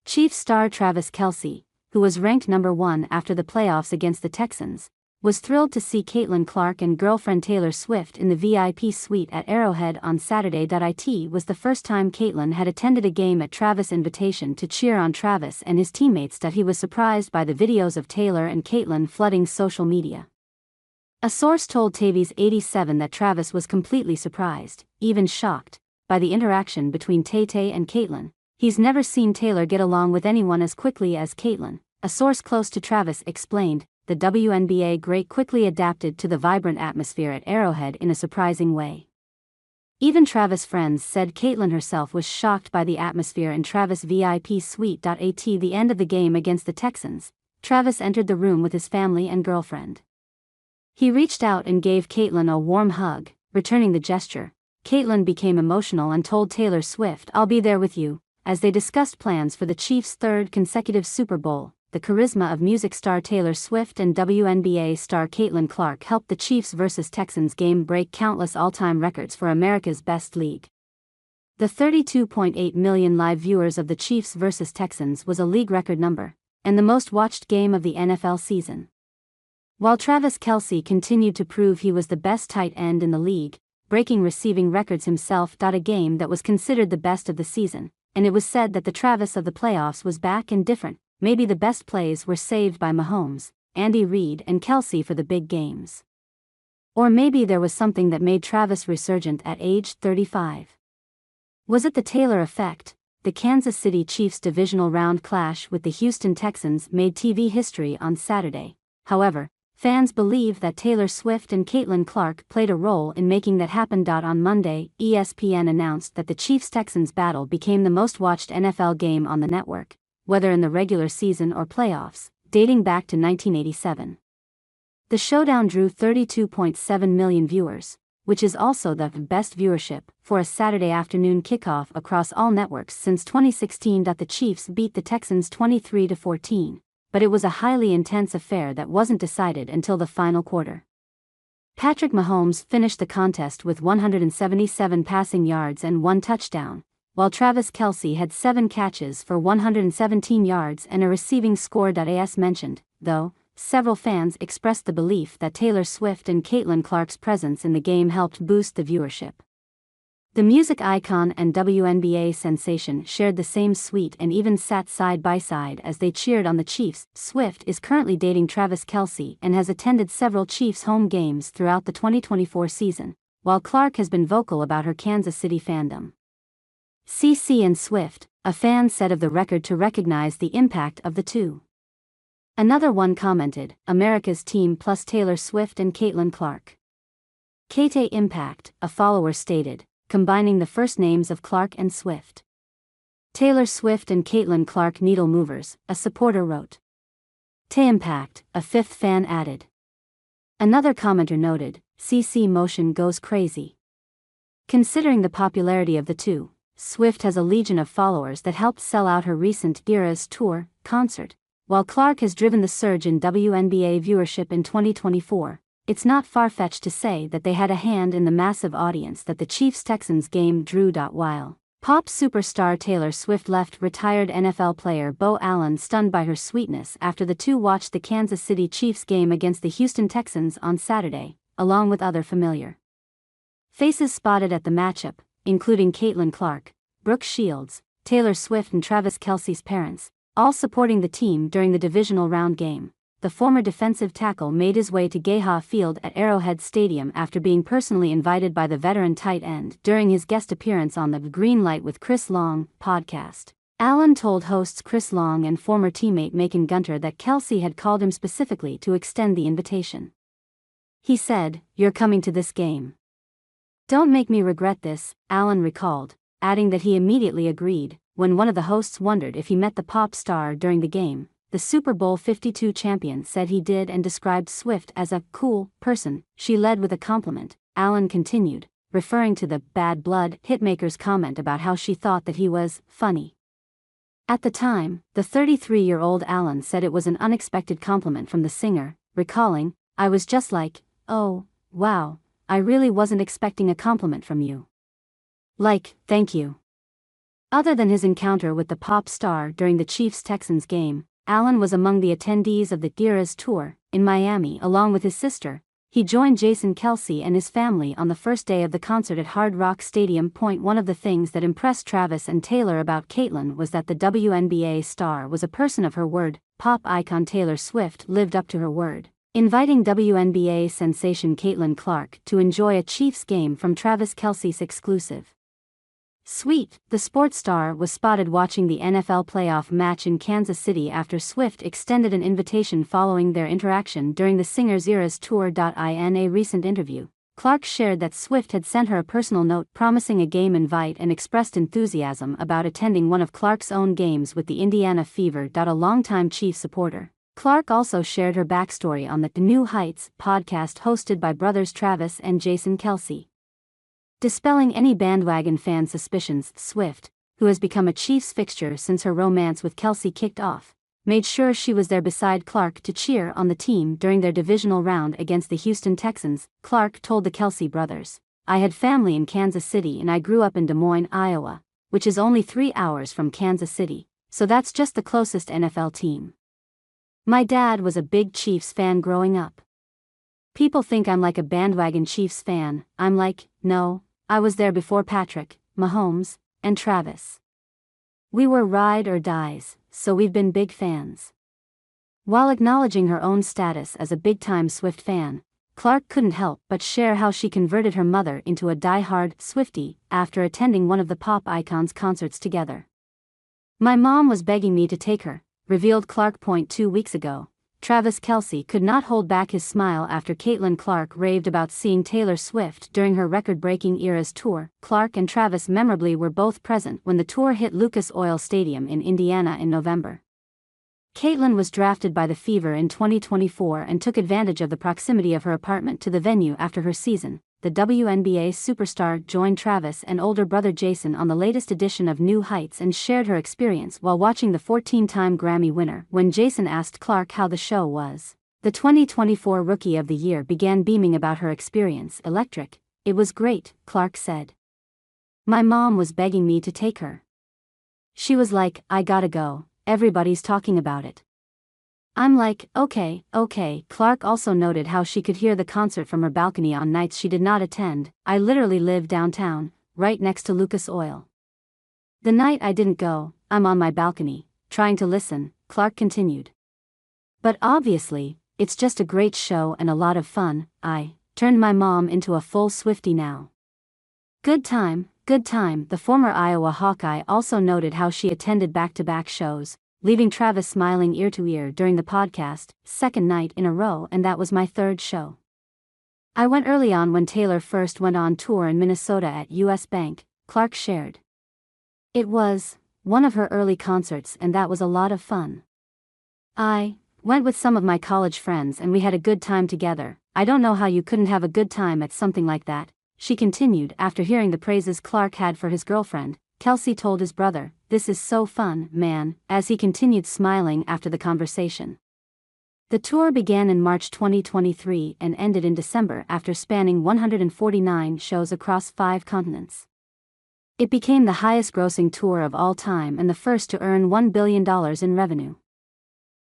Chiefs star Travis Kelce, who was ranked number 1 after the playoffs against the Texans, was thrilled to see Caitlyn Clark and girlfriend Taylor Swift in the VIP suite at Arrowhead on Saturday. It was the first time Caitlyn had attended a game at Travis' invitation to cheer on Travis and his teammates. He was surprised by the videos of Taylor and Caitlyn flooding social media. A source told TV's 87 that Travis was completely surprised, even shocked, by the interaction between Tay-Tay and Caitlyn. He's never seen Taylor get along with anyone as quickly as Caitlyn, a source close to Travis explained. The WNBA great quickly adapted to the vibrant atmosphere at Arrowhead in a surprising way. Even Travis' friends said Caitlyn herself was shocked by the atmosphere in Travis' VIP suite. At the end of the game against the Texans, Travis entered the room with his family and girlfriend. He reached out and gave Caitlyn a warm hug, returning the gesture. Caitlyn became emotional and told Taylor Swift, "I'll be there with you," as they discussed plans for the Chiefs' third consecutive Super Bowl. The charisma of music star Taylor Swift and WNBA star Caitlyn Clark helped the Chiefs vs. Texans game break countless all-time records for America's best league. The 32.8 million live viewers of the Chiefs vs. Texans was a league record number, and the most watched game of the NFL season. While Travis Kelce continued to prove he was the best tight end in the league, breaking receiving records himself. A game that was considered the best of the season, and it was said that the Travis of the playoffs was back and different. Maybe the best plays were saved by Mahomes, Andy Reid and Kelce for the big games. Or maybe there was something that made Travis resurgent at age 35. Was it the Taylor effect? The Kansas City Chiefs' divisional round clash with the Houston Texans made TV history on Saturday. However, fans believe that Taylor Swift and Caitlyn Clark played a role in making that happen. On Monday, ESPN announced that the Chiefs-Texans battle became the most-watched NFL game on the network, whether in the regular season or playoffs, dating back to 1987. The showdown drew 32.7 million viewers, which is also the best viewership for a Saturday afternoon kickoff across all networks since 2016. The Chiefs beat the Texans 23-14. But it was a highly intense affair that wasn't decided until the final quarter. Patrick Mahomes finished the contest with 177 passing yards and 1 touchdown, while Travis Kelce had 7 catches for 117 yards and a receiving score. As mentioned, though, several fans expressed the belief that Taylor Swift and Caitlyn Clark's presence in the game helped boost the viewership. The music icon and WNBA sensation shared the same suite and even sat side by side as they cheered on the Chiefs. Swift is currently dating Travis Kelce and has attended several Chiefs home games throughout the 2024 season, while Clark has been vocal about her Kansas City fandom. CC and Swift, a fan said of the record to recognize the impact of the two. Another one commented, "America's team plus Taylor Swift and Caitlyn Clark." KT Impact, a follower stated, combining the first names of Clark and Swift. Taylor Swift and Caitlyn Clark needle movers, a supporter wrote. T-Impact, a fifth fan added. Another commenter noted, CC Motion goes crazy. Considering the popularity of the two, Swift has a legion of followers that helped sell out her recent Eras Tour concert, while Clark has driven the surge in WNBA viewership in 2024. It's not far-fetched to say that they had a hand in the massive audience that the Chiefs-Texans game drew. While pop superstar Taylor Swift left retired NFL player Bo Allen stunned by her sweetness after the two watched the Kansas City Chiefs game against the Houston Texans on Saturday, along with other familiar faces spotted at the matchup, including Caitlyn Clark, Brooke Shields, Taylor Swift and Travis Kelce's parents, all supporting the team during the divisional round game. The former defensive tackle made his way to Geha Field at Arrowhead Stadium after being personally invited by the veteran tight end during his guest appearance on the Green Light with Chris Long podcast. Allen told hosts Chris Long and former teammate Macon Gunter that Kelce had called him specifically to extend the invitation. He said, "You're coming to this game. Don't make me regret this," Allen recalled, adding that he immediately agreed when one of the hosts wondered if he met the pop star during the game. The Super Bowl 52 champion said he did and described Swift as a cool person. She led with a compliment, Allen continued, referring to the Bad Blood hitmaker's comment about how she thought that he was funny. At the time, the 33-year-old Allen said it was an unexpected compliment from the singer, recalling, "I was just like, oh, wow, I really wasn't expecting a compliment from you. Like, thank you." Other than his encounter with the pop star during the Chiefs-Texans game, Allen was among the attendees of the Eras Tour in Miami along with his sister. He joined Kelce and his family on the first day of the concert at Hard Rock Stadium. One of the things that impressed Travis and Taylor about Caitlyn was that the WNBA star was a person of her word. Pop icon Taylor Swift lived up to her word, inviting WNBA sensation Caitlyn Clark to enjoy a Chiefs game from Travis Kelce's exclusive suite. The sports star was spotted watching the NFL playoff match in Kansas City after Swift extended an invitation following their interaction during the singer's Eras Tour. In a recent interview, Clark shared that Swift had sent her a personal note promising a game invite and expressed enthusiasm about attending one of Clark's own games with the Indiana Fever. A longtime Chiefs supporter, Clark also shared her backstory on the New Heights podcast hosted by brothers Travis and Jason Kelce. Dispelling any bandwagon fan suspicions, Swift, who has become a Chiefs fixture since her romance with Kelce kicked off, made sure she was there beside Clark to cheer on the team during their divisional round against the Houston Texans. Clark told the Kelce brothers, "I had family in Kansas City and I grew up in Des Moines, Iowa, which is only 3 hours from Kansas City, so that's just the closest NFL team. My dad was a big Chiefs fan growing up. People think I'm like a bandwagon Chiefs fan. I'm like, no, I was there before Patrick, Mahomes, and Travis. We were ride or dies, so we've been big fans." While acknowledging her own status as a big-time Swift fan, Clark couldn't help but share how she converted her mother into a die-hard Swiftie after attending one of the pop icon's concerts together. "My mom was begging me to take her," revealed Clark. 2 weeks ago, Travis Kelce could not hold back his smile after Caitlyn Clark raved about seeing Taylor Swift during her record-breaking Eras Tour. Clark and Travis memorably were both present when the tour hit Lucas Oil Stadium in Indiana in November. Caitlyn was drafted by the Fever in 2024 and took advantage of the proximity of her apartment to the venue after her season. The WNBA superstar joined Travis and older brother Jason on the latest edition of New Heights and shared her experience while watching the 14-time Grammy winner. When Jason asked Clark how the show was, the 2024 Rookie of the Year began beaming about her experience. "Electric. It was great," Clark said. "My mom was begging me to take her. She was like, 'I gotta go, everybody's talking about it.' I'm like, okay. Clark also noted how she could hear the concert from her balcony on nights she did not attend. "I literally live downtown, right next to Lucas Oil. The night I didn't go, I'm on my balcony, trying to listen," Clark continued. "But obviously, it's just a great show and a lot of fun. I turned my mom into a full Swiftie now. Good time." The former Iowa Hawkeye also noted how she attended back-to-back shows, leaving Travis smiling ear to ear during the podcast. "Second night in a row and that was my third show. I went early on when Taylor first went on tour in Minnesota at US Bank," Clark shared. "It was one of her early concerts and that was a lot of fun. I went with some of my college friends and we had a good time together. I don't know how you couldn't have a good time at something like that," she continued after hearing the praises Clark had for his girlfriend. Kelce told his brother, "This is so fun, man," as he continued smiling after the conversation. The tour began in March 2023 and ended in December after spanning 149 shows across 5 continents. It became the highest-grossing tour of all time and the first to earn $1 billion in revenue.